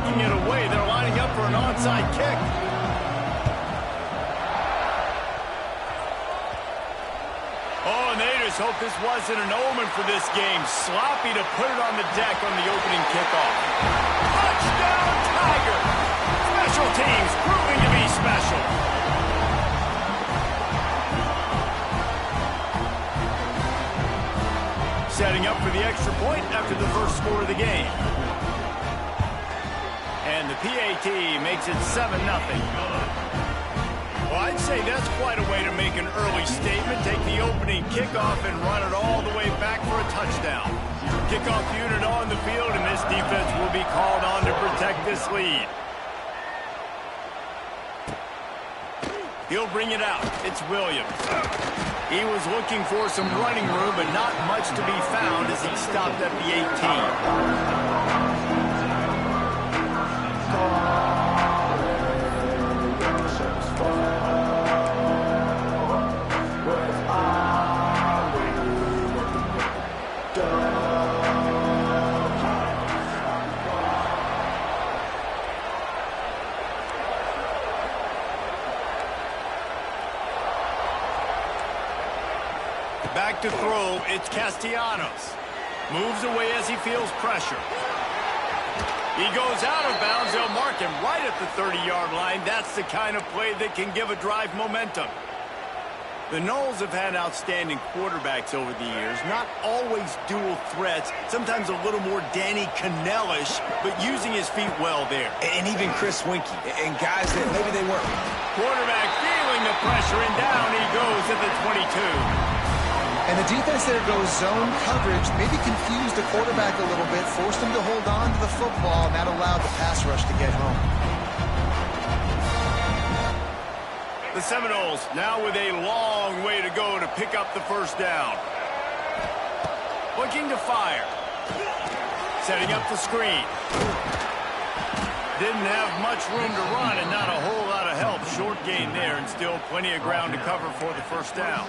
taking it away. They're lining up for an onside kick. Oh, and they just hope this wasn't an omen for this game. Sloppy to put it on the deck on the opening kickoff. Touchdown, Tiger! Special teams proving to be special. Setting up for the extra point after the first score of the game. And the PAT makes it 7-0. Well, I'd say that's quite a way to make an early statement. Take the opening kickoff and run it all the way back for a touchdown. Kickoff unit on the field, and this defense will be called on to protect this lead. He'll bring it out. It's Williams. He was looking for some running room, but not much to be found as he stopped at the 18. Back to throw, it's Castellanos. Moves away as he feels pressure. He goes out of bounds. They'll mark him right at the 30-yard line. That's the kind of play that can give a drive momentum. The Noles have had outstanding quarterbacks over the years. Not always dual threats. Sometimes a little more Danny Cannell-ish, but using his feet well there. And even Chris Winkie. And guys that maybe they weren't. Quarterback feeling the pressure, and down he goes at the 22. And the defense there goes zone coverage, maybe confused the quarterback a little bit, forced him to hold on to the football, and that allowed the pass rush to get home. The Seminoles now with a long way to go to pick up the first down. Looking to fire. Setting up the screen. Didn't have much room to run and not a whole lot of help. Short gain there and still plenty of ground to cover for the first down.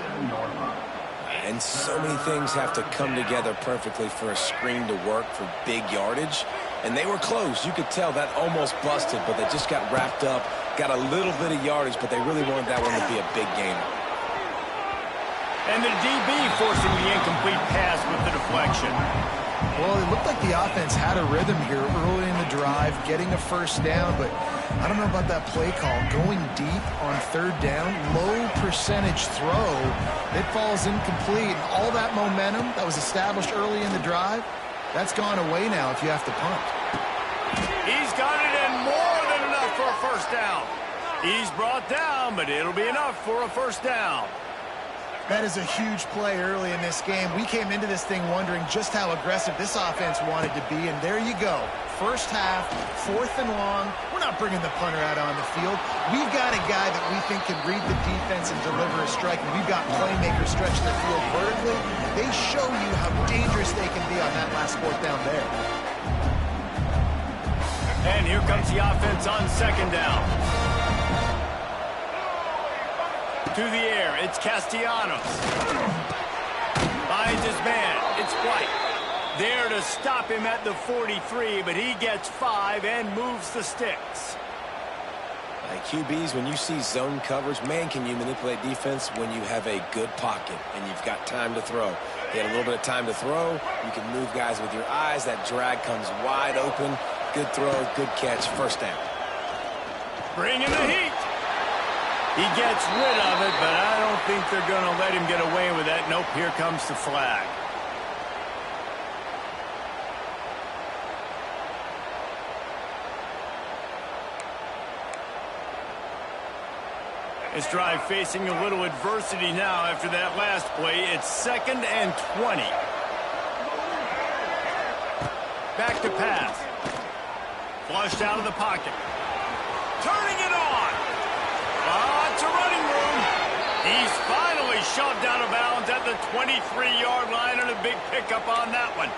And so many things have to come together perfectly for a screen to work for big yardage. And they were close. You could tell that almost busted, but they just got wrapped up, got a little bit of yardage, but they really wanted that one to be a big game. And the DB forcing the incomplete pass with the deflection. Well, it looked like the offense had a rhythm here early in the drive, getting a first down, but I don't know about that play call. Going deep on third down, low percentage throw, it falls incomplete. And all that momentum that was established early in the drive, that's gone away now if you have to punt. He's got it in more than enough for a first down. He's brought down, but it'll be enough for a first down. That is a huge play early in this game. We came into this thing wondering just how aggressive this offense wanted to be, and there you go. First half, 4th and long. We're not bringing the punter out on the field. We've got a guy that we think can read the defense and deliver a strike, and we've got playmakers stretch the field vertically. They show you how dangerous they can be on that last 4th down there. And here comes the offense on second down. To the air, it's Castellanos. Finds his man, it's White. There to stop him at the 43, but he gets 5 and moves the sticks. Like QBs, when you see zone coverage, man, can you manipulate defense when you have a good pocket and you've got time to throw. You had a little bit of time to throw. You can move guys with your eyes. That drag comes wide open. Good throw, good catch, first down. Bringing the heat. He gets rid of it, but I don't think they're going to let him get away with that. Nope, here comes the flag. This drive facing a little adversity now after that last play. It's 2nd and 20. Back to pass. Flushed out of the pocket. Turning it on. Lots of running room. He's finally shoved out of bounds at the 23-yard line, and a big pickup on that one.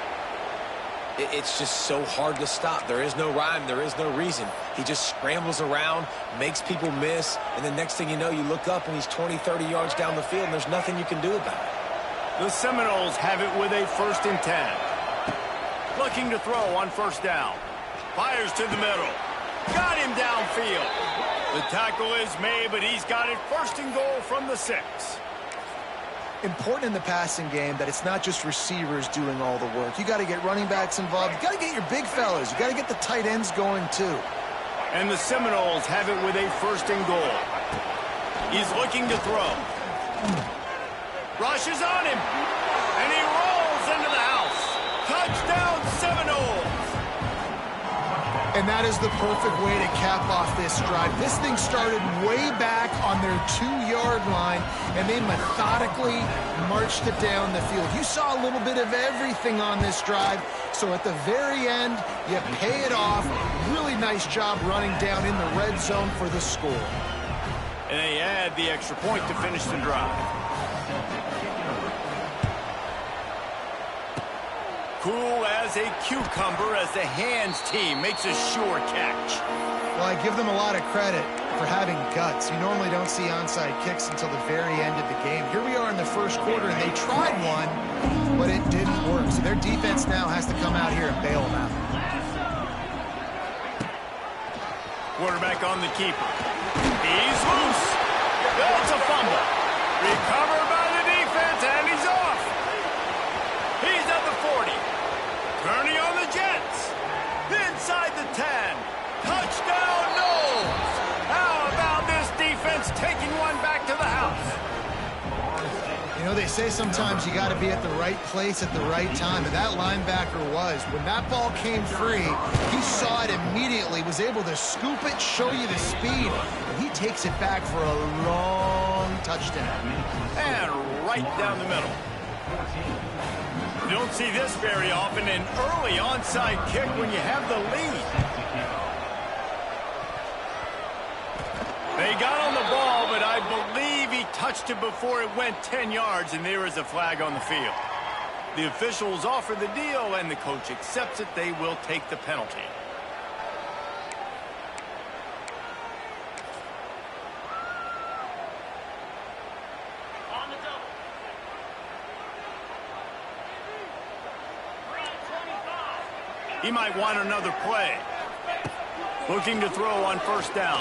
It's just so hard to stop. There is no rhyme. There is no reason. He just scrambles around, makes people miss, and the next thing you know, you look up and he's 20, 30 yards down the field, and there's nothing you can do about it. The Seminoles have it with a 1st and 10. Looking to throw on first down. Fires to the middle. Got him downfield. The tackle is made, but he's got it first and goal from the 6. Important in the passing game that it's not just receivers doing all the work. You got to get running backs involved. You got to get your big fellas. You got to get the tight ends going too. And the Seminoles have it with a first and goal. He's looking to throw. Rushes on him. And he rolls into the house. Touchdown Seminoles. And that is the perfect way to cap off this drive. This thing started way back on their 2-yard line, and they methodically marched it down the field. You saw a little bit of everything on this drive, so at the very end, you pay it off. Really nice job running down in the red zone for the score. And they add the extra point to finish the drive. Cool as a cucumber as the hands team makes a sure catch. Well, I give them a lot of credit for having guts. You normally don't see onside kicks until the very end of the game. Here we are in the first quarter, and they tried one, but it didn't work. So their defense now has to come out here and bail them out. Quarterback on the keeper. He's loose. That's a fumble. Recovered by the defense, and he's off. He's at the 40. Kearney on the Jets. Inside the 10. Touchdown, Knowles. How about this defense taking one back to the house? You know, they say sometimes you got to be at the right place at the right time, and that linebacker was. When that ball came free, he saw it immediately, was able to scoop it, show you the speed, and he takes it back for a long touchdown. And right down the middle. You don't see this very often, an early onside kick when you have the lead. They got on the ball, but I believe he touched it before it went 10 yards, and there is a flag on the field. The officials offer the deal, and the coach accepts it. They will take the penalty. He might want another play. Looking to throw on first down.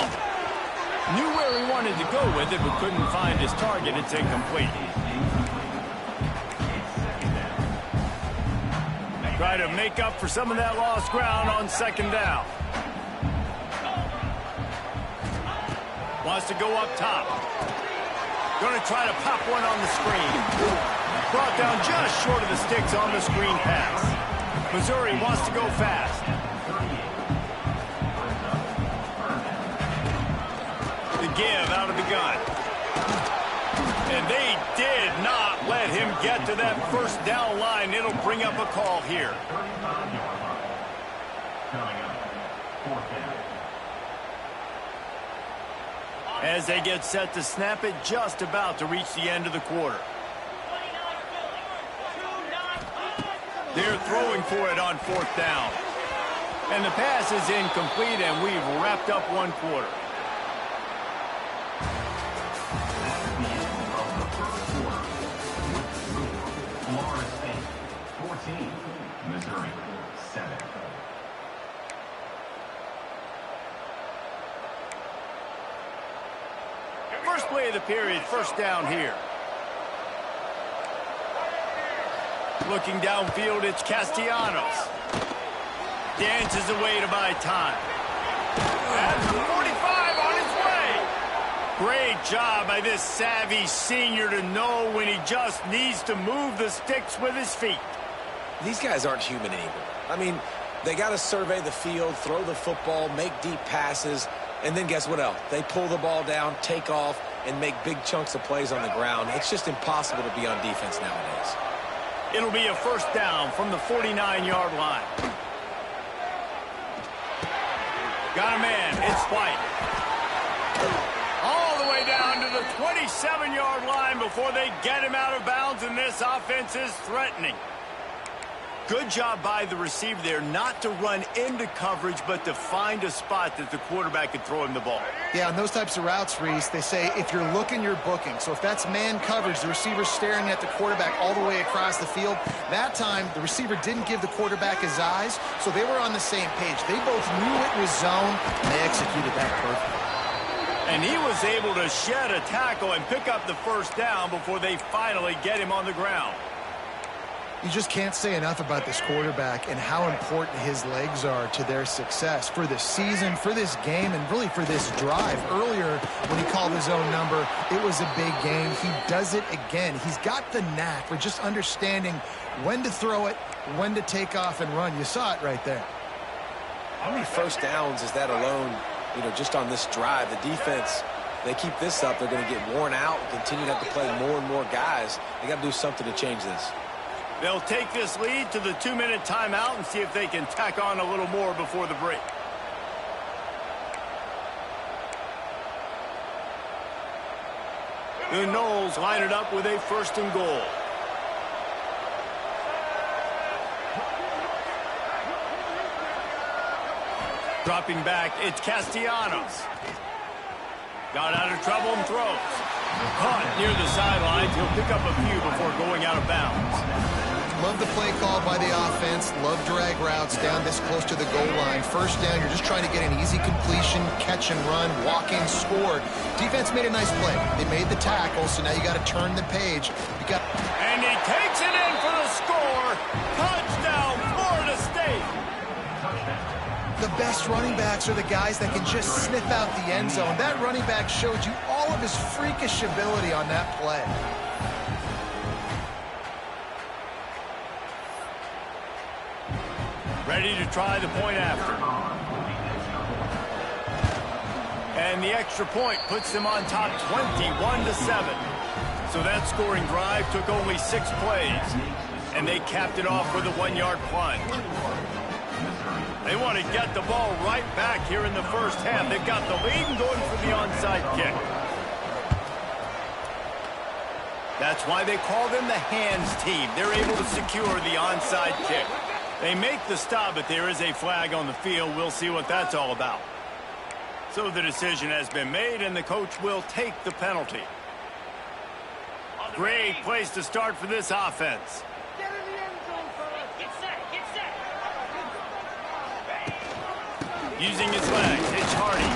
Knew where he wanted to go with it, but couldn't find his target. It's incomplete. Try to make up for some of that lost ground on second down. Wants to go up top. Going to try to pop one on the screen. Brought down just short of the sticks on the screen pass. Missouri wants to go fast. The give out of the gun. And they did not let him get to that first down line. It'll bring up a call here. As they get set to snap it, just about to reach the end of the quarter. They're throwing for it on fourth down. And the pass is incomplete, and we've wrapped up one quarter. Florida State 14, Missouri 7. First play of the period, first down here. Looking downfield, it's Castellanos. Dances away to buy time. That's 45 on his way. Great job by this savvy senior to know when he just needs to move the sticks with his feet. These guys aren't human anymore. I mean, they got to survey the field, throw the football, make deep passes, and then guess what else? They pull the ball down, take off, and make big chunks of plays on the ground. It's just impossible to be on defense nowadays. It'll be a first down from the 49-yard line. Got a man. It's White. All the way down to the 27-yard line before they get him out of bounds, and this offense is threatening. Good job by the receiver there not to run into coverage, but to find a spot that the quarterback could throw him the ball. Yeah, on those types of routes, Reese, they say if you're looking, you're booking. So if that's man coverage, the receiver's staring at the quarterback all the way across the field. That time, the receiver didn't give the quarterback his eyes, so they were on the same page. They both knew it was zone, and they executed that perfectly. And he was able to shed a tackle and pick up the first down before they finally get him on the ground. You just can't say enough about this quarterback and how important his legs are to their success for this season, for this game, and really for this drive. Earlier, when he called his own number, it was a big gain. He does it again. He's got the knack for just understanding when to throw it, when to take off and run. You saw it right there. How many first downs is that alone, just on this drive? The defense, they keep this up, they're going to get worn out and continue to have to play more and more guys. They got to do something to change this. They'll take this lead to the 2-minute timeout and see if they can tack on a little more before the break. The Noles line it up with a 1st and goal. Dropping back, it's Castellanos. Got out of trouble and throws. Caught near the sidelines. He'll pick up a few before going out of bounds. Love the play call by the offense. Love drag routes down this close to the goal line. First down, you're just trying to get an easy completion, catch and run, walk in, score. Defense made a nice play. They made the tackle, so now you got to turn the page. And he takes it in for the score. Touchdown, Florida State. The best running backs are the guys that can just sniff out the end zone. That running back showed you all of his freakish ability on that play. Ready to try the point after. And the extra point puts them on top 21-7. So that scoring drive took only 6 plays. And they capped it off with a 1-yard plunge. They want to get the ball right back here in the first half. They've got the lead and going for the onside kick. That's why they call them the hands team. They're able to secure the onside kick. They make the stop, but there is a flag on the field. We'll see what that's all about. So the decision has been made, and the coach will take the penalty. Great place to start for this offense. Get in the end zone, fella. Get set. Get set. Using his legs, it's Hardy.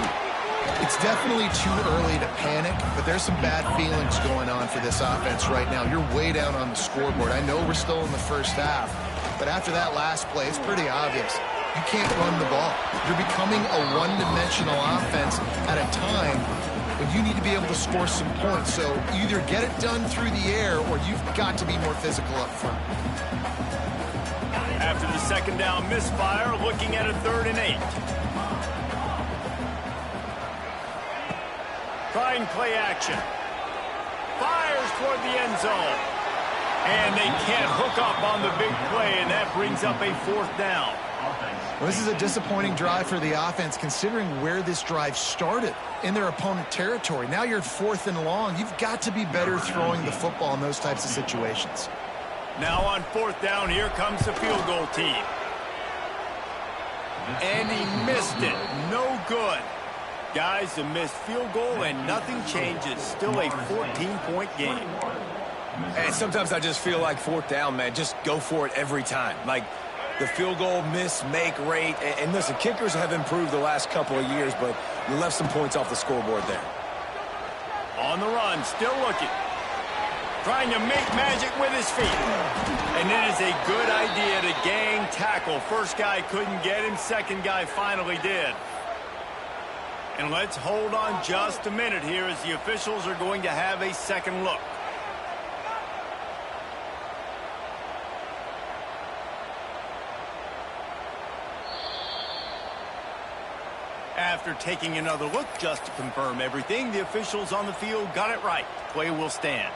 It's definitely too early to panic, but there's some bad feelings going on for this offense right now. You're way down on the scoreboard. I know we're still in the first half, but after that last play, it's pretty obvious. You can't run the ball. You're becoming a one-dimensional offense at a time when you need to be able to score some points. So either get it done through the air or you've got to be more physical up front. After the second down misfire, looking at a 3rd and 8. Trying play action. Fires toward the end zone. And they can't hook up on the big play, and that brings up a 4th down. Well, this is a disappointing drive for the offense, considering where this drive started in their opponent territory. Now you're 4th and long. You've got to be better throwing the football in those types of situations. Now on 4th down, here comes the field goal team. And he missed it. No good. Guys, a missed field goal, and nothing changes. Still a 14-point game. And sometimes I just feel like 4th down, man, just go for it every time. Like the field goal miss, make rate. And listen, kickers have improved the last couple of years, but you left some points off the scoreboard there. On the run, still looking. Trying to make magic with his feet. And it is a good idea to gang tackle. First guy couldn't get him, second guy finally did. And let's hold on just a minute here as the officials are going to have a second look. After taking another look just to confirm everything, the officials on the field got it right. Play will stand.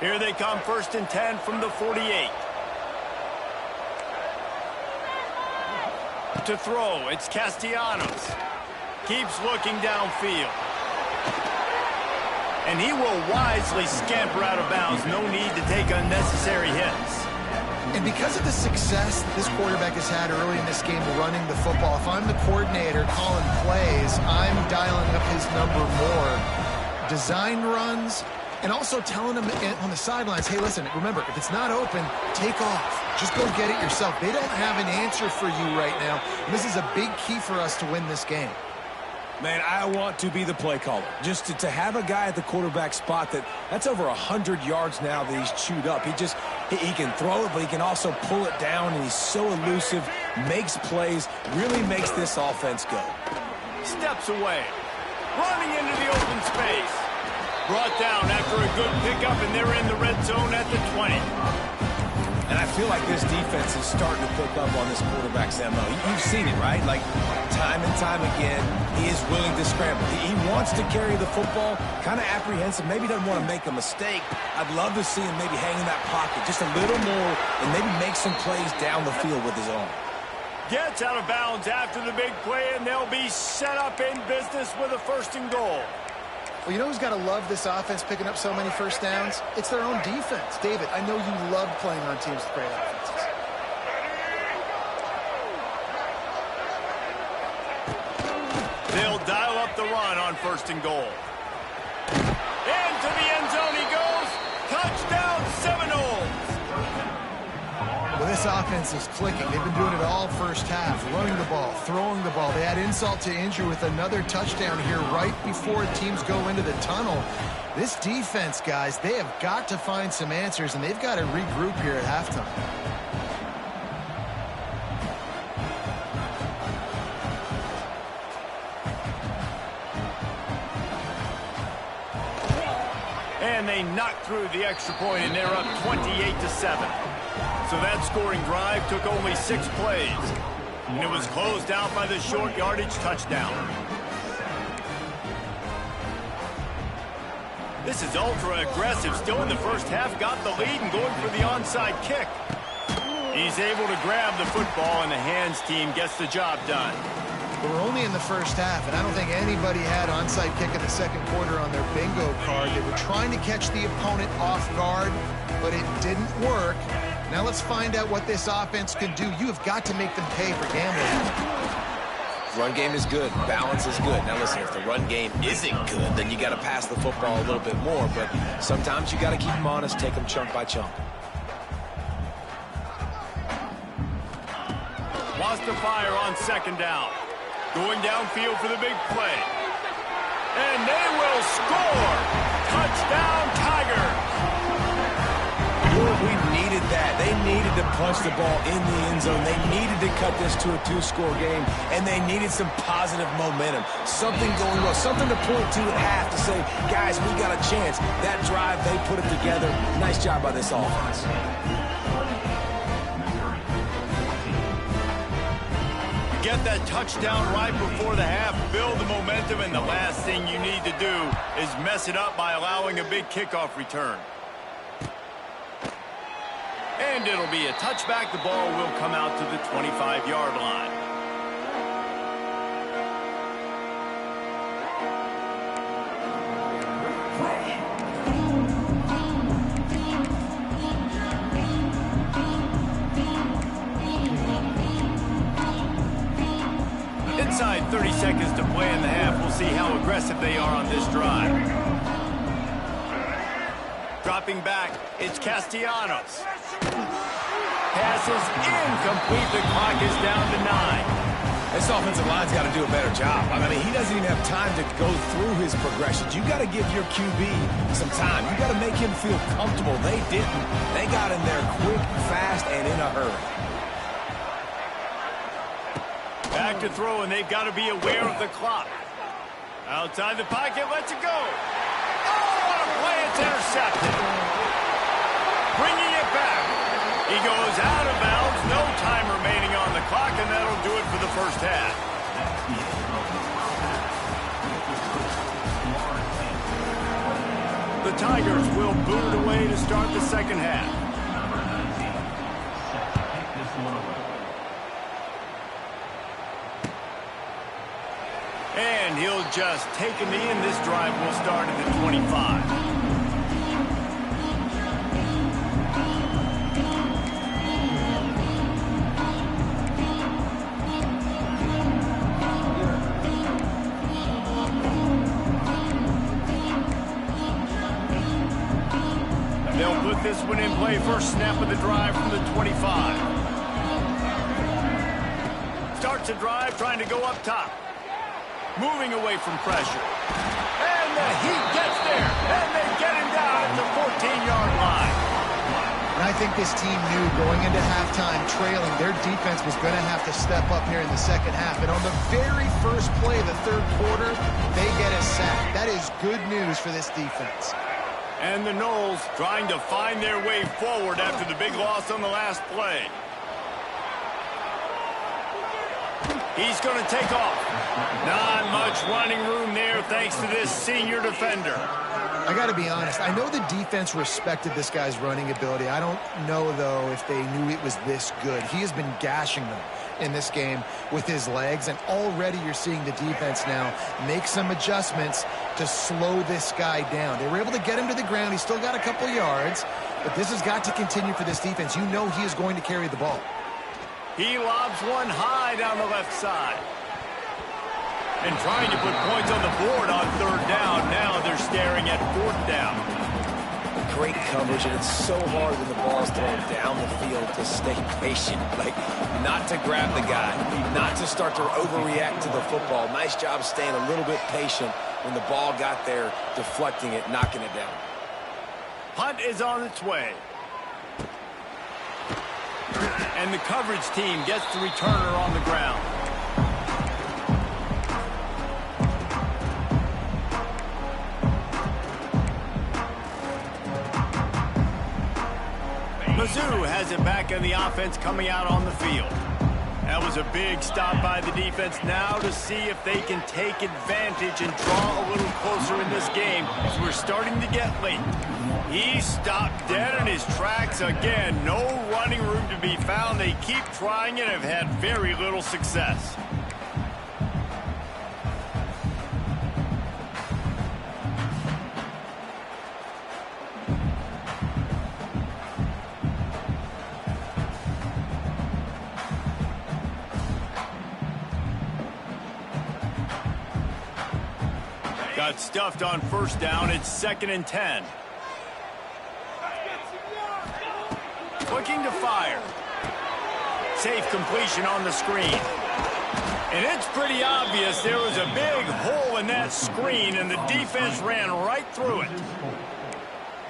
Here they come, 1st and 10 from the 48. To throw, it's Castellanos. Keeps looking downfield. And he will wisely scamper out of bounds. No need to take unnecessary hits. And because of the success this quarterback has had early in this game running the football, if I'm the coordinator calling plays, I'm dialing up his number more. Design runs, and also telling him on the sidelines, hey, listen, remember, if it's not open, take off. Just go get it yourself. They don't have an answer for you right now. And this is a big key for us to win this game. Man, I want to be the play caller. Just to have a guy at the quarterback spot that's over 100 yards now that he's chewed up. He can throw it, but he can also pull it down, and he's so elusive, makes plays, really makes this offense go. Steps away, running into the open space. Brought down after a good pickup, and they're in the red zone at the 20. And I feel like this defense is starting to pick up on this quarterback's MO. You've seen it, right? Like, time and time again, he is willing to scramble. He wants to carry the football, kind of apprehensive, maybe doesn't want to make a mistake. I'd love to see him maybe hang in that pocket just a little more and maybe make some plays down the field with his arm. Gets out of bounds after the big play, and they'll be set up in business with a 1st and goal. Well, you know who's got to love this offense picking up so many first downs? It's their own defense. David, I know you love playing on teams with great offenses. They'll dial up the run on 1st and goal. Into the end zone he goes. Touchdown, Seminoles. Well, this offense is clicking. They've been doing it all first half, running the ball, throwing the ball. They add insult to injury with another touchdown here right before teams go into the tunnel. This defense, guys, they have got to find some answers, and they've got to regroup here at halftime. And they knock through the extra point, and they're up 28-7. So that scoring drive took only 6 plays. And it was closed out by the short yardage touchdown. This is ultra aggressive. Still in the first half, got the lead and going for the onside kick. He's able to grab the football, and the hands team gets the job done. But we're only in the first half, and I don't think anybody had onside kick in the second quarter on their bingo card. They were trying to catch the opponent off guard, but it didn't work. Now let's find out what this offense can do. You have got to make them pay for gambling. Run game is good. Balance is good. Now listen, if the run game isn't good, then you got to pass the football a little bit more. But sometimes you got to keep them honest, take them chunk by chunk. Wants to fire on 2nd down. Going downfield for the big play. And they will score! Touchdown, Tigers! We needed that. They needed to punch the ball in the end zone. They needed to cut this to a 2-score game, and they needed some positive momentum. Something going well, something to point to at half to say, guys, we got a chance. That drive, they put it together. Nice job by this offense. Get that touchdown right before the half, build the momentum, and the last thing you need to do is mess it up by allowing a big kickoff return. And it'll be a touchback. The ball will come out to the 25-yard line. Inside 30 seconds to play in the half. We'll see how aggressive they are on this drive. Dropping back, it's Castellanos. Pass is incomplete. The clock is down to 9. This offensive line's got to do a better job. I mean, he doesn't even have time to go through his progressions. You got to give your QB some time. You got to make him feel comfortable. They didn't. They got in there quick, fast, and in a hurry. Back to throw, and they've got to be aware of the clock. Outside the pocket, lets it go. Oh, what a play. It's intercepted. Bringing it back. He goes out of bounds. No time remaining on the clock, and that'll do it for the first half. The Tigers will boot it away to start the second half. And he'll just take a knee, and this drive will start at the 25. They'll put this one in play. First snap of the drive from the 25. Starts a drive trying to go up top. Moving away from pressure. And the Heat gets there. And they get him down at the 14-yard line. And I think this team knew going into halftime trailing, their defense was going to have to step up here in the second half. And on the very first play of the third quarter, they get a sack. That is good news for this defense. And the Knowles trying to find their way forward after the big loss on the last play. He's going to take off. Not much running room there thanks to this senior defender. I got to be honest. I know the defense respected this guy's running ability. I don't know, though, if they knew it was this good. He has been gashing them in this game with his legs, and already you're seeing the defense now make some adjustments to slow this guy down. They were able to get him to the ground. He's still got a couple yards, but this has got to continue for this defense. You know he is going to carry the ball. He lobs one high down the left side. And trying to put points on the board on third down. Now they're staring at fourth down. Great coverage, and it's so hard when the ball is thrown down the field to stay patient. Like, not to grab the guy, not to start to overreact to the football. Nice job staying a little bit patient when the ball got there, deflecting it, knocking it down. Punt is on its way. And the coverage team gets the returner on the ground. Mizzou has it back in the offense coming out on the field. That was a big stop by the defense now to see if they can take advantage and draw a little closer in this game as we're starting to get late. He stopped dead in his tracks again. No running room to be found. They keep trying and have had very little success. Got stuffed on first down. It's 2nd and 10. Looking to fire. Safe completion on the screen. And it's pretty obvious there was a big hole in that screen, and the defense ran right through it.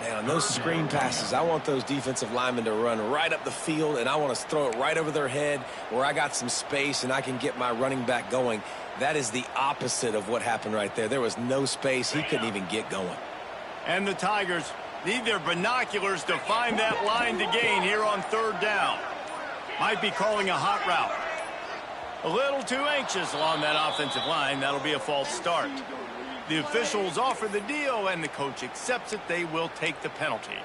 Man, on those screen passes, I want those defensive linemen to run right up the field, and I want to throw it right over their head where I got some space and I can get my running back going. That is the opposite of what happened right there. There was no space. He couldn't even get going. And the Tigers need their binoculars to find that line to gain here on third down. Might be calling a hot route. A little too anxious along that offensive line. That'll be a false start. The officials offer the deal, and the coach accepts it. They will take the penalty.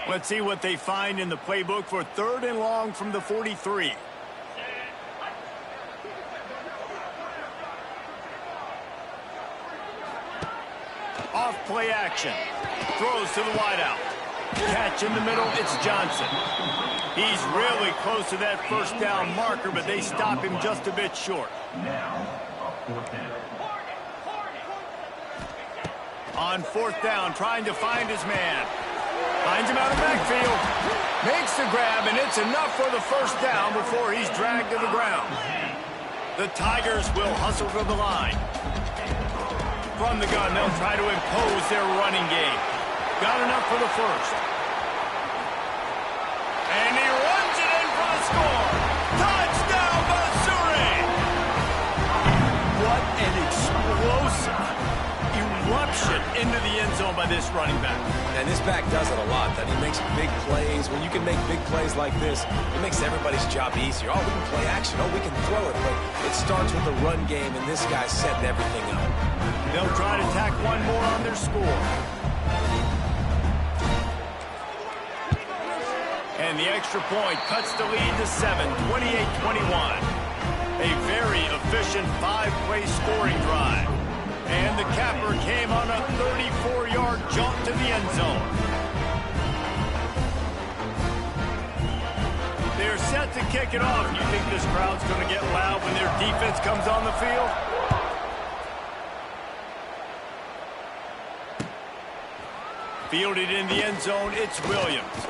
Let's see what they find in the playbook for 3rd and long from the 43. Off play action. Throws to the wideout. Catch in the middle. It's Johnson. He's really close to that first down marker, but they stop him just a bit short. Now, a 4th down. On 4th down, trying to find his man. Finds him out of backfield. Makes the grab, and it's enough for the first down before he's dragged to the ground. The Tigers will hustle to the line. From the gun, they'll try to impose their running game. Got enough for the first. And he runs it in for the score. Touchdown, Missouri! What an explosive eruption into the end zone by this running back. And this back does it a lot. That he makes big plays. When you can make big plays like this, it makes everybody's job easier. Oh, we can play action. Oh, we can throw it. But it starts with the run game, and this guy's setting everything up. They'll try to tack one more on their score. And the extra point cuts the lead to 7, 28-21. A very efficient 5-play scoring drive. And the capper came on a 34-yard jump to the end zone. They're set to kick it off. You think this crowd's going to get loud when their defense comes on the field? Fielded in the end zone, it's Williams.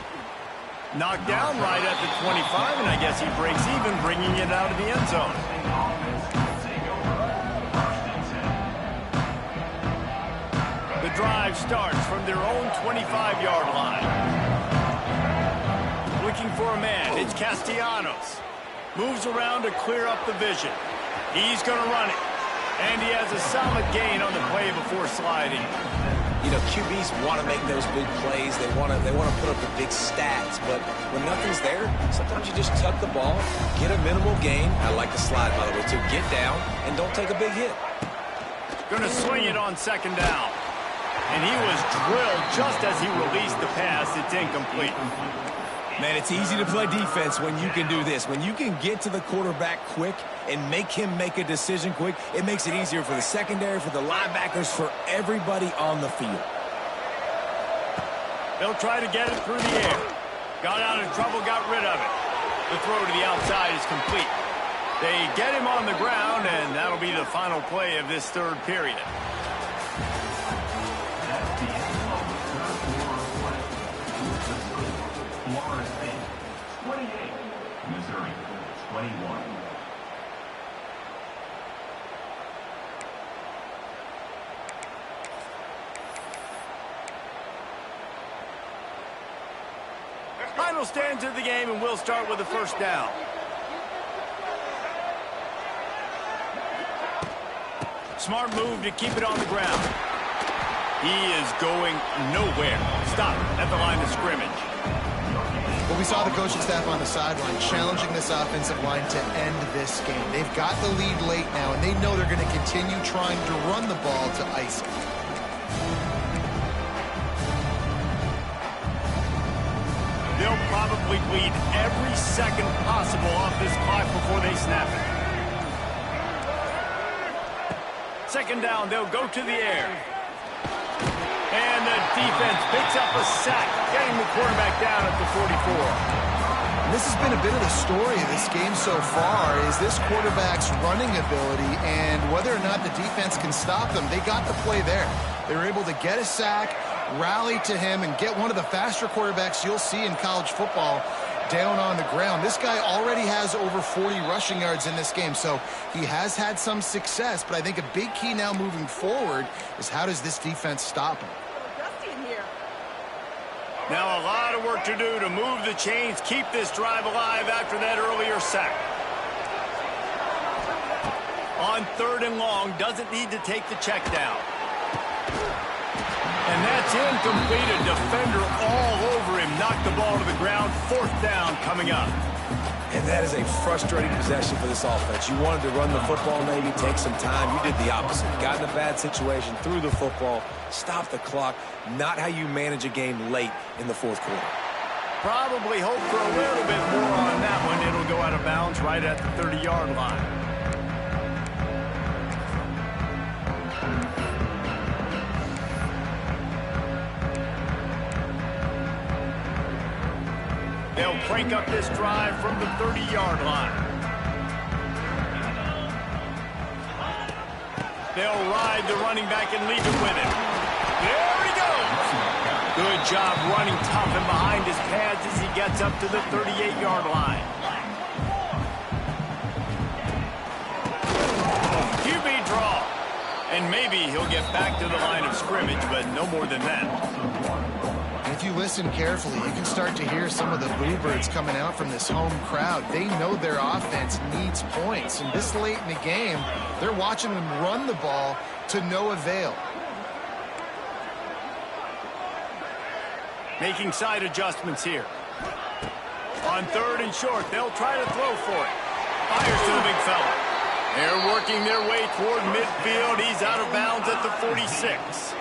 Knocked down right at the 25, and I guess he breaks even, bringing it out of the end zone. The drive starts from their own 25-yard line. Looking for a man, it's Castellanos. Moves around to clear up the vision. He's going to run it. And he has a solid gain on the play before sliding. You know, QBs want to make those big plays. They want to put up the big stats. But when nothing's there, sometimes you just tuck the ball, get a minimal gain. I like the slide, by the way, too. Get down and don't take a big hit. Going to swing it on second down. And he was drilled just as he released the pass. It's incomplete. Man, it's easy to play defense when you can do this. When you can get to the quarterback quick and make him make a decision quick, it makes it easier for the secondary, for the linebackers, for everybody on the field. They'll try to get it through the air. Got out of trouble, got rid of it. The throw to the outside is complete. They get him on the ground, and that'll be the final play of this third period. Florida State, 28. Missouri, 21. Final stands of the game, and we'll start with the first down. Smart move to keep it on the ground. He is going nowhere. Stop at the line of scrimmage. Well, we saw the coaching staff on the sideline challenging this offensive line to end this game. They've got the lead late now, and they know they're going to continue trying to run the ball to ice it. They'll probably bleed every second possible off this clock before they snap it. Second down, they'll go to the air. And the defense picks up a sack, getting the quarterback down at the 44. This has been a bit of the story of this game so far, is this quarterback's running ability and whether or not the defense can stop them. They got the play there. They were able to get a sack, rally to him, and get one of the faster quarterbacks you'll see in college football down on the ground. This guy already has over 40 rushing yards in this game, so he has had some success, but I think a big key now moving forward is how does this defense stop him? Now a lot of work to do to move the chains, keep this drive alive after that earlier sack. On third and long, doesn't need to take the check down. And that's incomplete. A defender all over him. Knocked the ball to the ground. Fourth down coming up. And that is a frustrating possession for this offense. You wanted to run the football, maybe take some time. You did the opposite. Got in a bad situation, threw the football, stopped the clock. Not how you manage a game late in the fourth quarter. Probably hope for a little bit more on that one. It'll go out of bounds right at the 30-yard line. They'll crank up this drive from the 30-yard line. They'll ride the running back and leave it with him. There he goes. Good job running tough and behind his pads as he gets up to the 38-yard line. QB draw. And maybe he'll get back to the line of scrimmage, but no more than that. If you listen carefully, you can start to hear some of the boo birds coming out from this home crowd. They know their offense needs points, and this late in the game, they're watching them run the ball to no avail. Making side adjustments here. On third and short, they'll try to throw for it. Fires to the big fella. They're working their way toward midfield. He's out of bounds at the 46.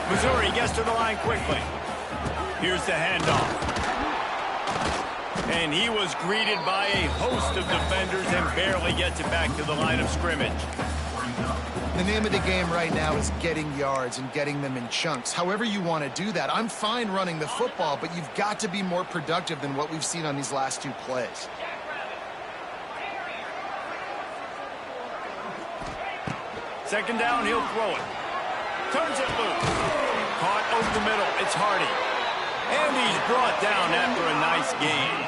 Missouri gets to the line quickly. Here's the handoff. And he was greeted by a host of defenders and barely gets it back to the line of scrimmage. The name of the game right now is getting yards and getting them in chunks. However you want to do that. I'm fine running the football, but you've got to be more productive than what we've seen on these last 2 plays. Second down, he'll throw it. Turns it loose. Caught over the middle. It's Hardy. And he's brought down after a nice gain.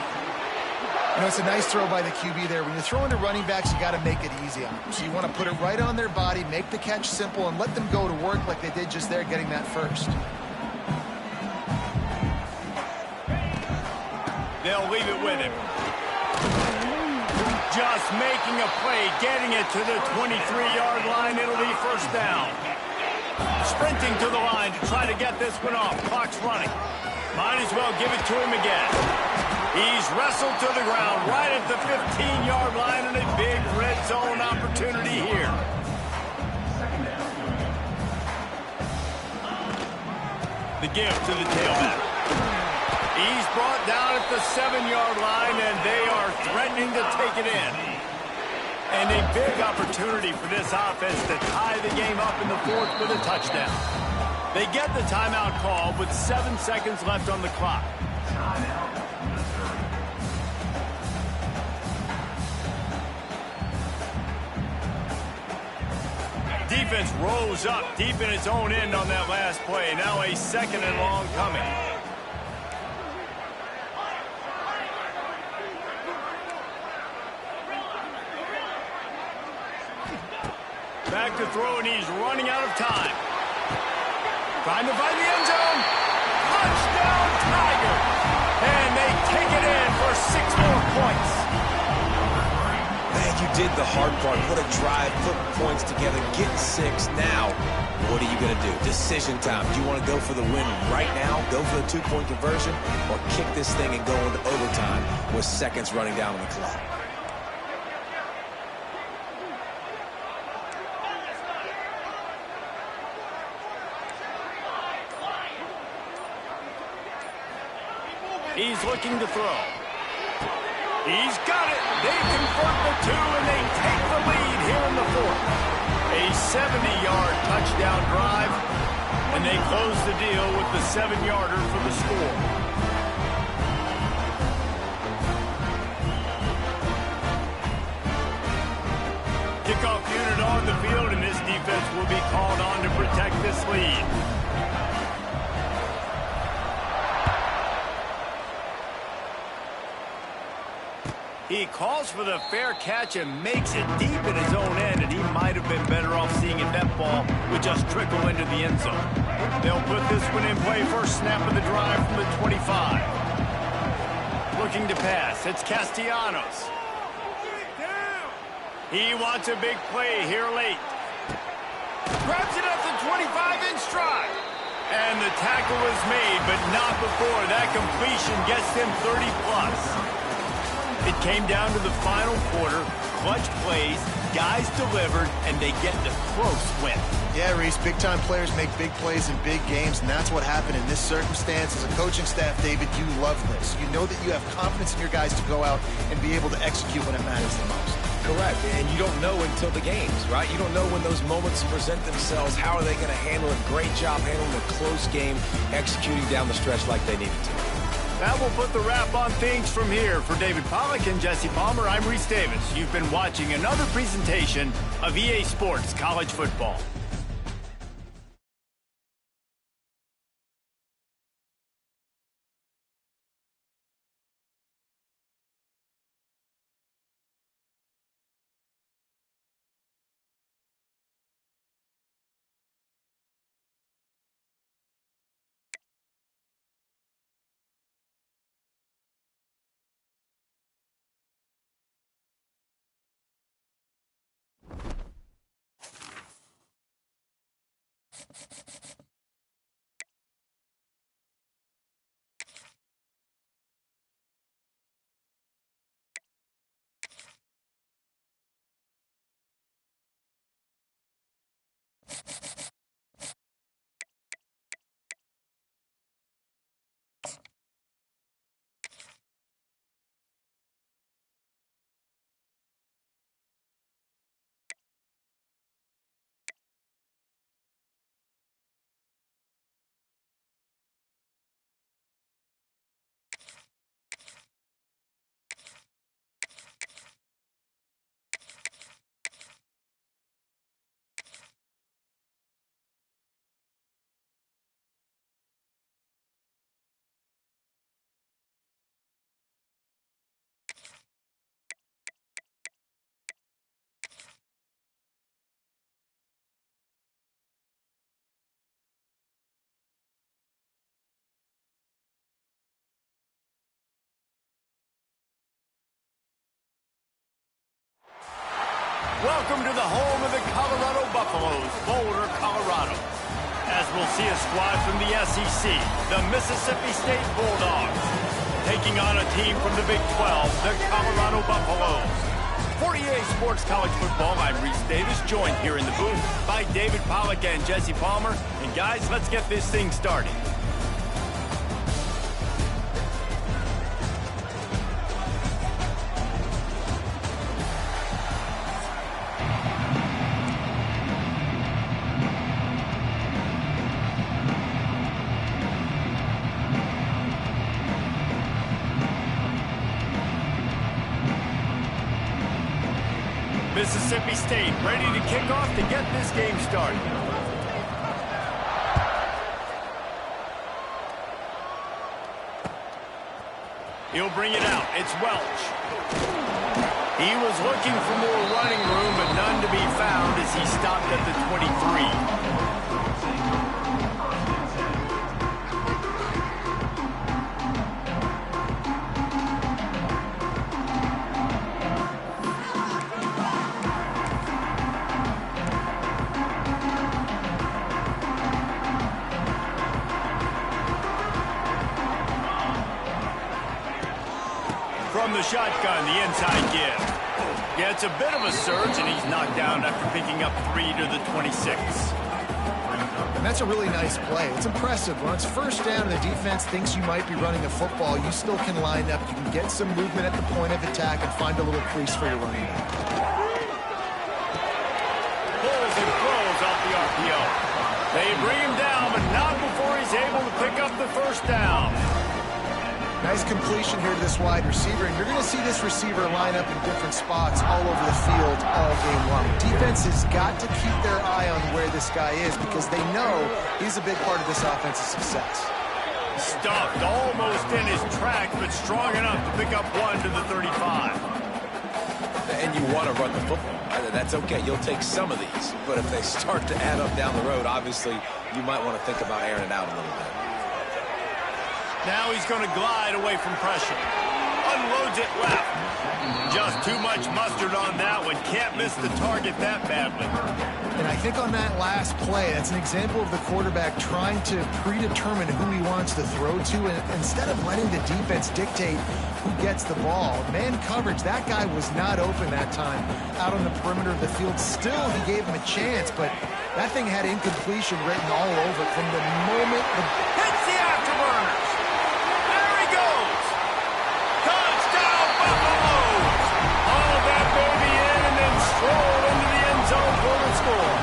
You know, it's a nice throw by the QB there. When you're throwing to running backs, you got to make it easy on them. So you want to put it right on their body, make the catch simple, and let them go to work like they did just there, getting that first. They'll leave it with him. Just making a play, getting it to the 23-yard line. It'll be first down. Sprinting to the line to try to get this one off. Clock's running. Might as well give it to him again. He's wrestled to the ground right at the 15-yard line, and a big red zone opportunity here. The give to the tailback. He's brought down at the 7-yard line, and they are threatening to take it in. And a big opportunity for this offense to tie the game up in the 4th with a touchdown. They get the timeout call with 7 seconds left on the clock. Defense rose up deep in its own end on that last play. Now a 2nd and long coming. Back to throw, and he's running out of time. Trying to find the end zone. Touchdown, Tigers! And they take it in for 6 more points. Man, you did the hard part. What a drive, put points together, get 6. Now, what are you going to do? Decision time. Do you want to go for the win right now, go for the 2-point conversion, or kick this thing and go into overtime with seconds running down on the clock? He's looking to throw. He's got it. They convert the 2, and they take the lead here in the 4th. A 70-yard touchdown drive, and they close the deal with the 7-yarder for the score. Kickoff unit on the field, and this defense will be called on to protect this lead. He calls for the fair catch and makes it deep in his own end, and he might have been better off seeing if that ball would just trickle into the end zone. They'll put this one in play. First snap of the drive from the 25. Looking to pass. It's Castellanos. He wants a big play here late. Grabs it at the 25 in stride. And the tackle was made, but not before. That completion gets him 30+. It came down to the final quarter, clutch plays, guys delivered, and they get the close win. Yeah, Reese, big-time players make big plays in big games, and that's what happened in this circumstance. As a coaching staff, David, you love this. You know that you have confidence in your guys to go out and be able to execute when it matters the most. Correct, and you don't know until the games, right? You don't know when those moments present themselves. How are they going to handle it? Great job handling a close game, executing down the stretch like they needed to. That will put the wrap on things from here. For David Pollack and Jesse Palmer, I'm Reese Davis. You've been watching another presentation of EA Sports College Football. Welcome to the home of the Colorado Buffaloes, Boulder, Colorado. As we'll see a squad from the SEC, the Mississippi State Bulldogs, taking on a team from the Big 12, the Colorado Buffaloes. For EA Sports College Football, I'm Reese Davis, joined here in the booth by David Pollack and Jesse Palmer. And guys, let's get this thing started. Mississippi State ready to kick off to get this game started. He'll bring it out. It's Welch. He was looking for more running room, but none to be found as he stopped at the 23. From the shotgun, the inside give. Yeah, it's a bit of a surge, and he's knocked down after picking up 3 to the 26. And that's a really nice play. It's impressive. When it's first down and the defense thinks you might be running a football, you still can line up. You can get some movement at the point of attack and find a little crease for your running back. Pulls and throws off the RPO. They bring him down, but not before he's able to pick up the first down. Nice completion here to this wide receiver, and you're going to see this receiver line up in different spots all over the field all game long. Defense has got to keep their eye on where this guy is because they know he's a big part of this offense's success. Stuffed almost in his track, but strong enough to pick up 1 to the 35. And you want to run the football. That's okay. You'll take some of these. But if they start to add up down the road, obviously, you might want to think about airing it out a little bit. Now he's going to glide away from pressure. Unloads it left. Just too much mustard on that one. Can't miss the target that badly. And I think on that last play, that's an example of the quarterback trying to predetermine who he wants to throw to, and instead of letting the defense dictate who gets the ball. Man coverage, that guy was not open that time out on the perimeter of the field. Still, he gave him a chance, but that thing had incompletion written all over it from the moment. Hits the afterburners. There he goes. Touchdown, Buffaloes. All of that baby in and then stroll into the end zone for the score.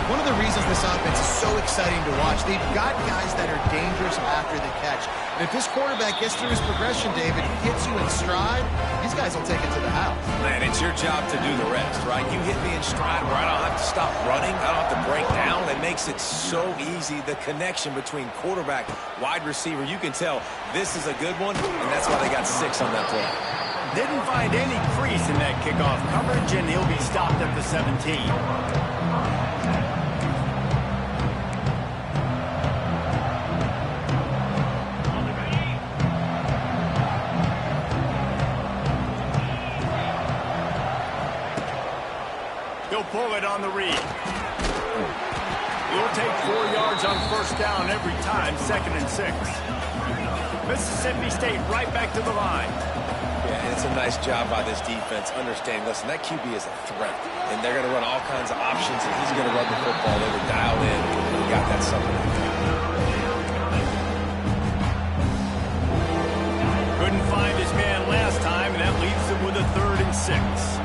One of the reasons this offense is so exciting to watch, they've got guys that are dangerous after the catch. And if this quarterback gets through his progression, David, hits you in stride, these guys will take it to the house. Man, it's your job to do the rest, right? You hit me in stride where I don't have to stop running. I don't have to break down. It makes it so easy. The connection between quarterback, wide receiver, you can tell this is a good one, and that's why they got 6 on that play. Didn't find any crease in that kickoff coverage, and he'll be stopped at the 17. He'll pull it on the read. He'll take 4 yards on first down every time, 2nd and 6. Mississippi State right back to the line. Yeah, it's a nice job by this defense. Understand, listen, that QB is a threat, and they're going to run all kinds of options, and he's going to run the football. They were dialed in. He got that something. Couldn't find his man last time, and that leaves him with a 3rd and 6.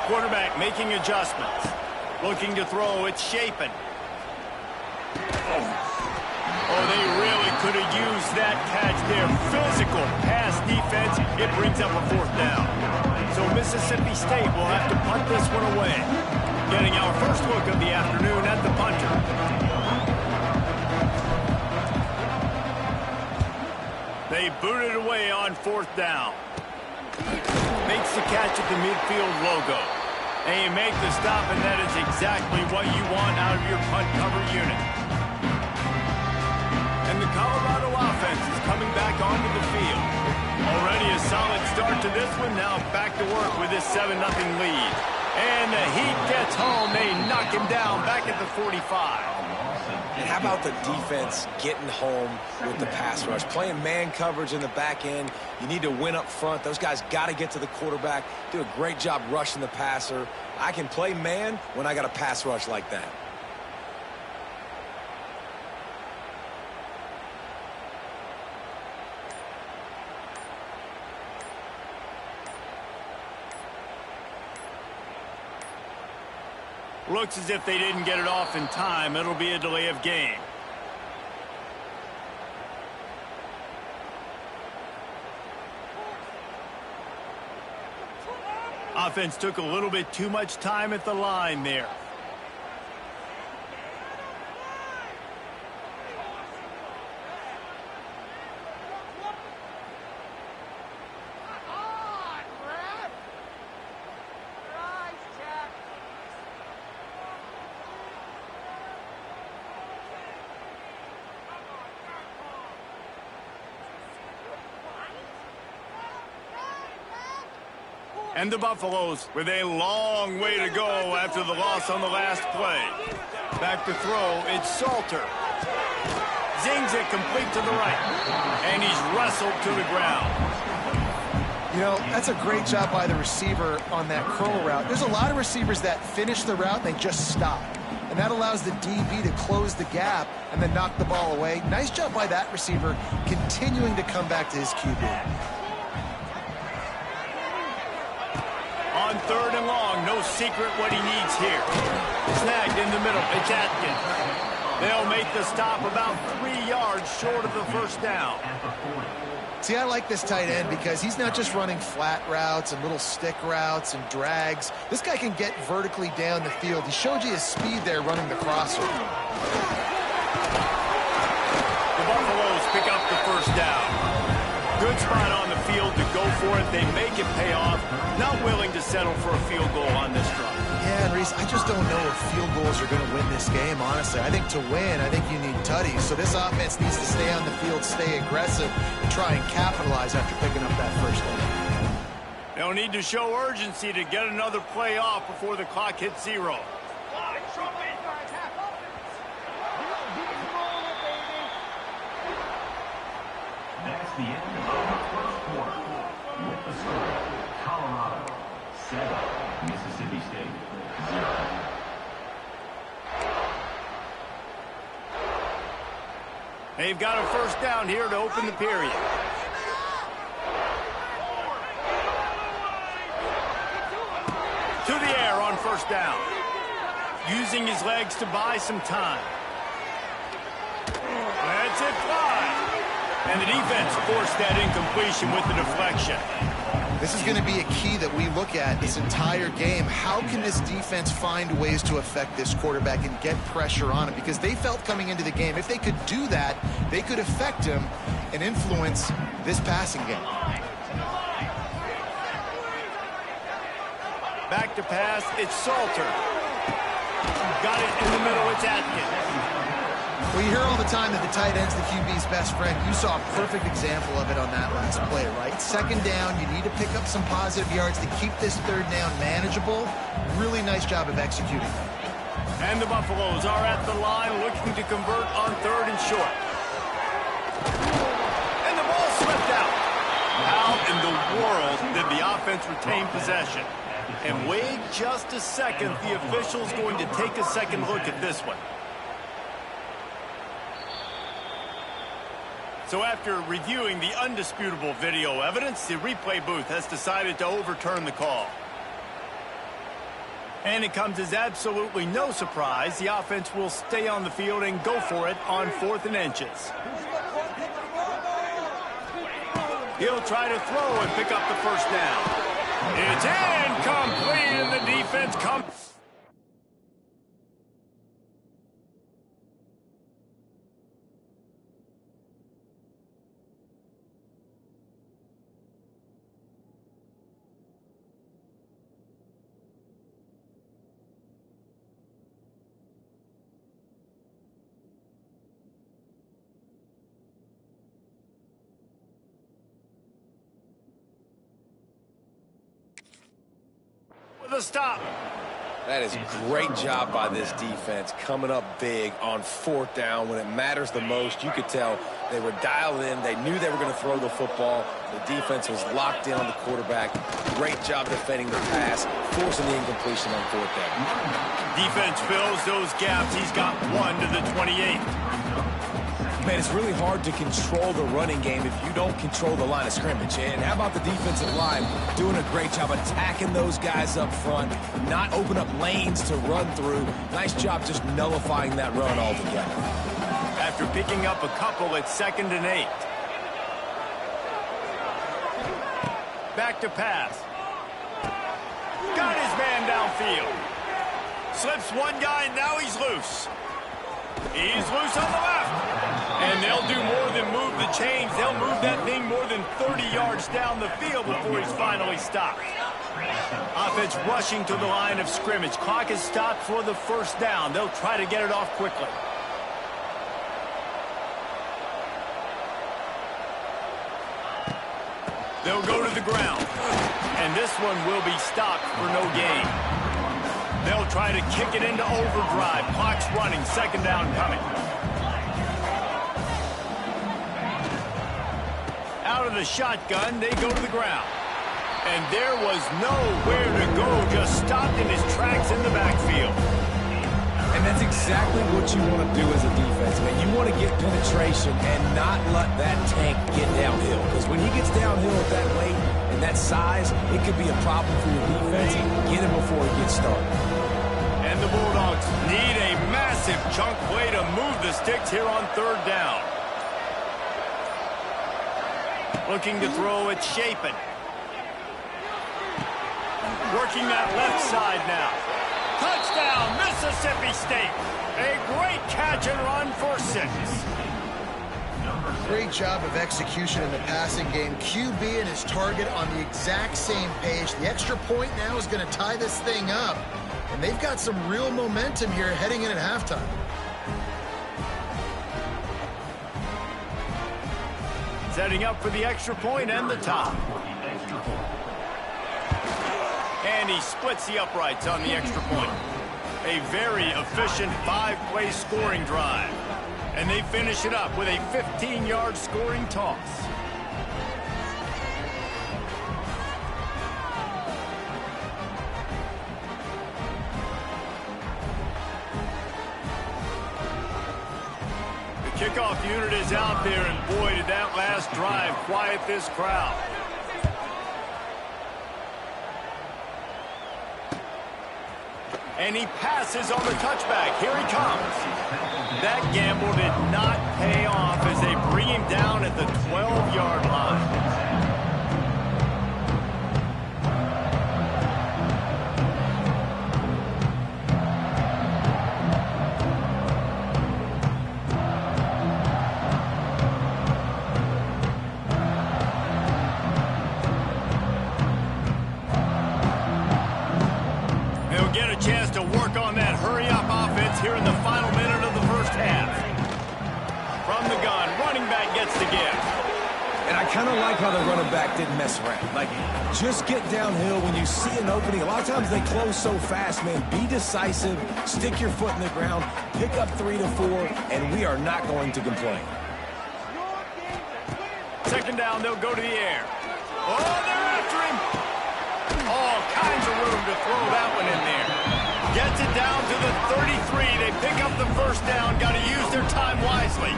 Quarterback making adjustments. Looking to throw. It's Shapen. Oh, they really could have used that catch there. Physical pass defense. It brings up a 4th down. So Mississippi State will have to punt this one away. Getting our first look of the afternoon at the punter. They boot it away on 4th down. Makes the catch at the midfield logo. And you make the stop, and that is exactly what you want out of your punt cover unit. And the Colorado offense is coming back onto the field. Already a solid start to this one. Now back to work with this 7-0 lead. And the Heat gets home. They knock him down back at the 45. And how about the defense getting home with the pass rush? Playing man coverage in the back end. You need to win up front. Those guys got to get to the quarterback. Do a great job rushing the passer. I can play man when I got a pass rush like that. Looks as if they didn't get it off in time. It'll be a delay of game. Offense took a little bit too much time at the line there. And the Buffaloes with a long way to go after the loss on the last play. Back to throw, it's Salter. Zings it complete to the right. And he's wrestled to the ground. You know, that's a great job by the receiver on that curl route. There's a lot of receivers that finish the route and they just stop. And that allows the DB to close the gap and then knock the ball away. Nice job by that receiver continuing to come back to his QB. On 3rd and long, no secret what he needs here. Snagged in the middle, it's Atkins. They'll make the stop about 3 yards short of the first down. See, I like this tight end because he's not just running flat routes and little stick routes and drags. This guy can get vertically down the field. He showed you his speed there running the crosser. The Buffaloes pick up the first down. Good spot on the field to go for it. They make it pay off. Not willing to settle for a field goal on this drive. Yeah, and Reese, I just don't know if field goals are going to win this game, honestly. I think to win, I think you need tutties. So this offense needs to stay on the field, stay aggressive, and try and capitalize after picking up that first down. They'll need to show urgency to get another play off before the clock hits 0. That's the end of the first quarter. With the score, Colorado 7, Mississippi State 0. They've got a first down here to open the period. To the air on first down. Using his legs to buy some time. That's it, fly. And the defense forced that incompletion with the deflection. This is going to be a key that we look at this entire game. How can this defense find ways to affect this quarterback and get pressure on him? Because they felt coming into the game, if they could do that, they could affect him and influence this passing game. Back to pass, it's Salter. Got it in the middle, it's Atkins. Well, you hear all the time that the tight end's the QB's best friend. You saw a perfect example of it on that last play, right? 2nd down, you need to pick up some positive yards to keep this 3rd down manageable. Really nice job of executing. And the Buffaloes are at the line looking to convert on 3rd and short. And the ball slipped out. How in the world did the offense retain possession? And wait just a second, the official's going to take a second look at this one. So after reviewing the undisputable video evidence, the replay booth has decided to overturn the call. And it comes as absolutely no surprise. The offense will stay on the field and go for it on 4th and inches. He'll try to throw and pick up the first down. It's incomplete, and the defense comes. the stop. That is a great job by this defense, coming up big on 4th down when it matters the most. You could tell they were dialed in. They knew they were going to throw the football. The defense was locked in on the quarterback. Great job defending the pass, forcing the incompletion on 4th down. Defense fills those gaps. He's got 1 to the 28. Man, it's really hard to control the running game if you don't control the line of scrimmage. And how about the defensive line doing a great job attacking those guys up front, not open up lanes to run through. Nice job just nullifying that run altogether. After picking up a couple, it's 2nd and 8. Back to pass. Got his man downfield. Slips one guy, now he's loose. He's loose on the left. And they'll do more than move the chains. They'll move that thing more than 30 yards down the field before he's finally stopped. Offense rushing to the line of scrimmage. Clock is stopped for the 1st down. They'll try to get it off quickly. They'll go to the ground. And this one will be stopped for no gain. They'll try to kick it into overdrive. Clock's running. 2nd down coming. Out of the shotgun, they go to the ground. And there was nowhere to go, just stopped in his tracks in the backfield. And that's exactly what you want to do as a defense, man. You want to get penetration and not let that tank get downhill. Because when he gets downhill at that weight and that size, it could be a problem for your defense. Get him before he gets started. And the Bulldogs need a massive chunk play to move the sticks here on 3rd down. Looking to throw, it's Shapen. Working that left side now. Touchdown, Mississippi State. A great catch and run for 6. Great job of execution in the passing game. QB and his target on the exact same page. The extra point now is going to tie this thing up. And they've got some real momentum here heading in at halftime. Setting up for the extra point and the top. And he splits the uprights on the extra point. A very efficient 5-play scoring drive. And they finish it up with a 15-yard scoring toss. Kickoff unit is out there, and boy, did that last drive quiet this crowd. And he passes on the touchback. Here he comes. That gamble did not pay off as they bring him down at the 12-yard line. Chance to work on that hurry-up offense here in the final minute of the 1st half. From the gun, running back gets the give. And I kind of like how the running back didn't mess around. Like, just get downhill when you see an opening. A lot of times they close so fast, man. Be decisive, stick your foot in the ground, pick up 3 to 4, and we are not going to complain. 2nd down, they'll go to the air. Oh, they're after him. All kinds of room to throw that one in there. Gets it down to the 33. They pick up the 1st down. Got to use their time wisely.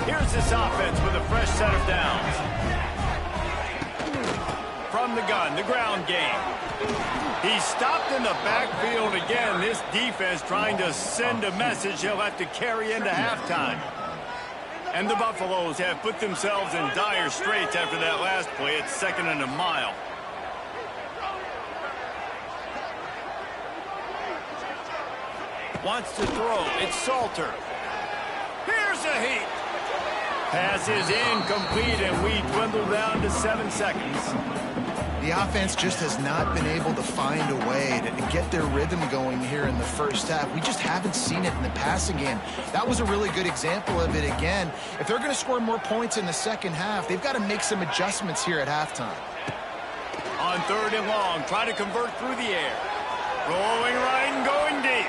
Here's this offense with a fresh set of downs. From the gun, the ground game. He's stopped in the backfield again. This defense trying to send a message he'll have to carry into halftime. And the Buffaloes have put themselves in dire straits after that last play. It's 2nd and a mile. Wants to throw. It's Salter. Here's a heat. Pass is incomplete, and we dwindle down to 7 seconds. The offense just has not been able to find a way to get their rhythm going here in the 1st half. We just haven't seen it in the passing game. That was a really good example of it again. If they're going to score more points in the 2nd half, they've got to make some adjustments here at halftime. On 3rd and long, try to convert through the air. Rolling right and going deep.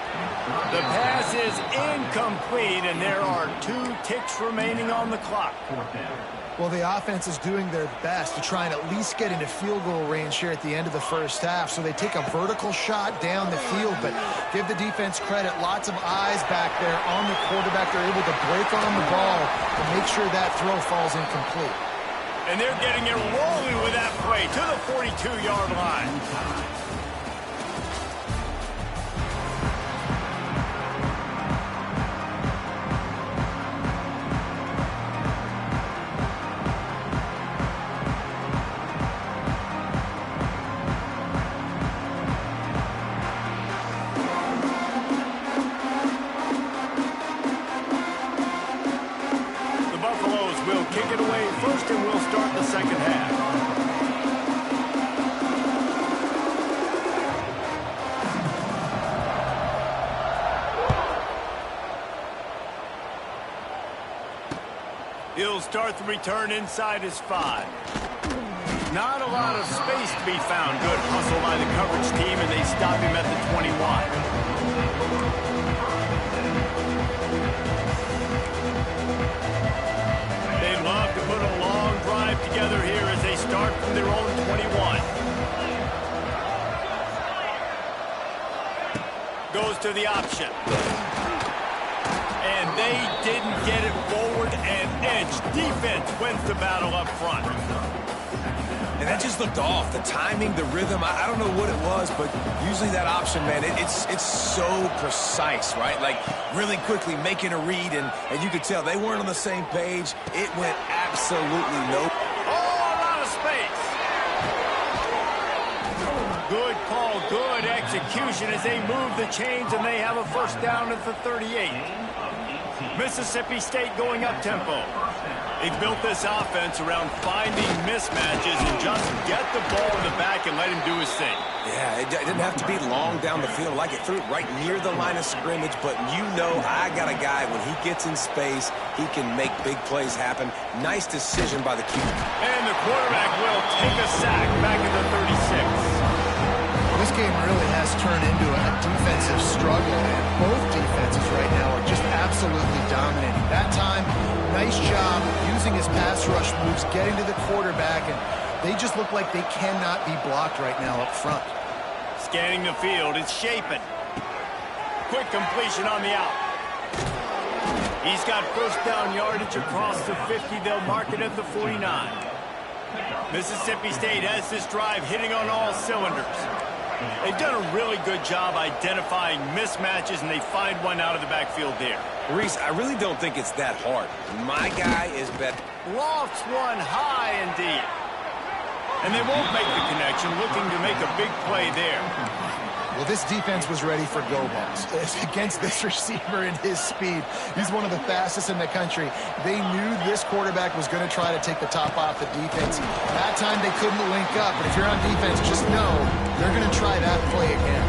The pass is incomplete, and there are 2 ticks remaining on the clock. Well, the offense is doing their best to try and at least get into field goal range here at the end of the first half. So they take a vertical shot down the field, but give the defense credit. Lots of eyes back there on the quarterback. They're able to break on the ball and make sure that throw falls incomplete. And they're getting it rolling with that play to the 42-yard line. Kick it away first, and we'll start the second half. He'll start the return inside his 5. Not a lot of space to be found. Good hustle by the coverage team, and they stop him at the 21. Love to put a long drive together here as they start from their own 21. Goes to the option. And they didn't get it forward and edge. Defense wins the battle up front. And that just looked off. The timing, the rhythm, I don't know what it was, but usually that option, man, it's so precise, right? Like, really quickly making a read, and you could tell they weren't on the same page. It went absolutely no. Oh, a lot of space. Good call, good execution as they move the chains, and they have a first down at the 38. Mississippi State going up-tempo. They've built this offense around finding mismatches and just get the ball in the back and let him do his thing. Yeah, it didn't have to be long down the field. Like, it threw it right near the line of scrimmage, but you know I got a guy, when he gets in space, he can make big plays happen. Nice decision by the QB. And the quarterback will take a sack back at the 36. This game really has turned into a defensive struggle, and both defenses right now are just absolutely dominating. That time, nice job using his pass rush moves, getting to the quarterback, and they just look like they cannot be blocked right now up front. Scanning the field, it's Shapen. Quick completion on the out. He's got first down yardage across the 50. They'll mark it at the 49. Mississippi State has this drive hitting on all cylinders. They've done a really good job identifying mismatches, and they find one out of the backfield there. Reese, I really don't think it's that hard. My guy is better. Lofts one high and deep. And they won't make the connection, looking to make a big play there. Well, this defense was ready for go balls. Against this receiver and his speed, he's one of the fastest in the country. They knew this quarterback was going to try to take the top off the defense. That time they couldn't link up, but if you're on defense, just know they're going to try that play again.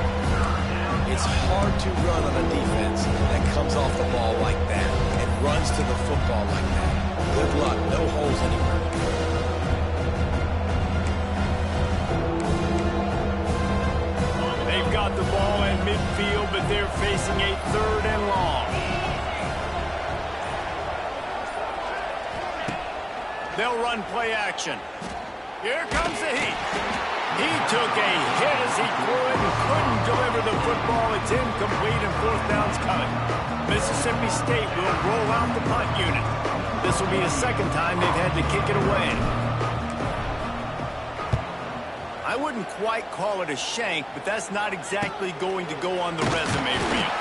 It's hard to run on a defense that comes off the ball like that and runs to the football like that. Good luck. No holes anywhere. They've got the ball in midfield, but they're facing a 3rd and long. They'll run play action. Here comes the heat. He took a hit as he threw it and couldn't deliver the football. It's incomplete and 4th down's coming. Mississippi State will roll out the punt unit. This will be the 2nd time they've had to kick it away. I wouldn't quite call it a shank, but that's not exactly going to go on the resume reel.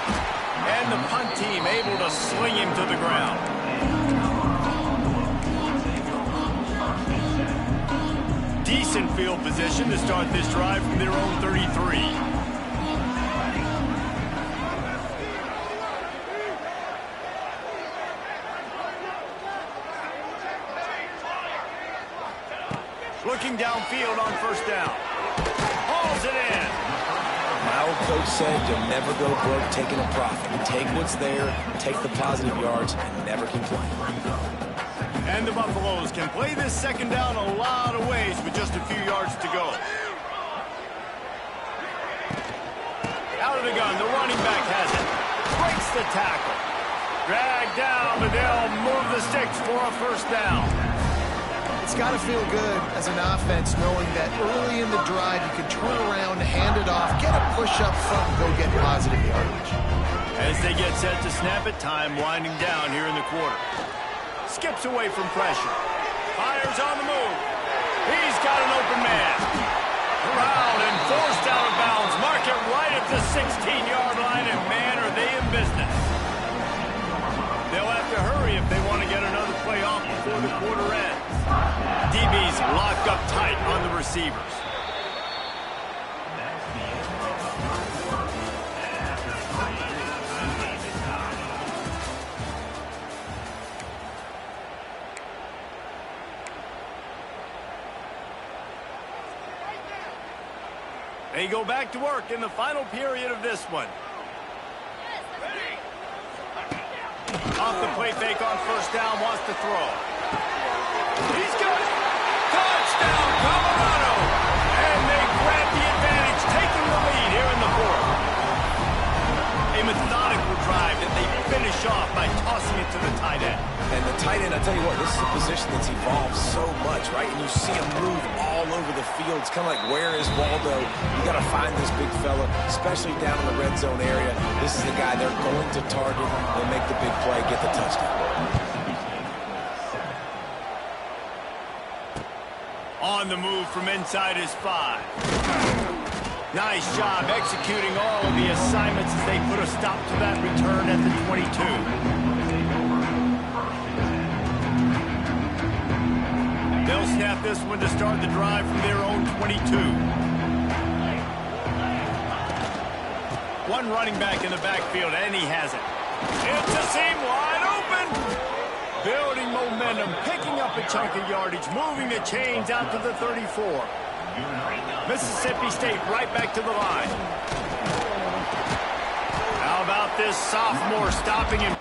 And the punt team able to sling him to the ground. Decent field position to start this drive from their own 33. Looking downfield on 1st down. Hauls it in. My old coach said you'll never go broke taking a profit. Take what's there, take the positive yards, and never complain. And the Buffaloes can play this 2nd down a lot of ways with just a few yards to go. Under the gun, the running back has it. Breaks the tackle. Dragged down, but they'll move the sticks for a first down. It's got to feel good as an offense knowing that early in the drive you can turn around, hand it off, get a push up front, and go get positive yardage. As they get set to snap it, time winding down here in the quarter. Skips away from pressure. Fires on the move. He's got an open man. Around and forced out of bounds. Mark it right at the 16-yard line, and man, are they in business. They'll have to hurry if they want to get another play off before the quarter ends. DB's locked up tight on the receivers. They go back to work in the final period of this one. Off the play fake on first down, wants to throw. He's got it. Touchdown, Colorado. And they grab the advantage, taking the lead here in the fourth. A methodical drive that they finish off by tossing it to the tight end. And the tight end, I tell you what, this is a position that's evolved so much, right? And you see him move all over the field. It's kind of like, where is Waldo? You got to find this big fella, especially down in the red zone area. This is the guy they're going to target and make the big play, get the touchdown. On the move from inside his 5. Nice job executing all of the assignments as they put a stop to that return at the 22. They'll snap this one to start the drive from their own 22. One running back in the backfield, and he has it. It's a seam wide open. Building momentum, picking up a chunk of yardage, moving the chains out to the 34. Mississippi State right back to the line. How about this sophomore stopping him?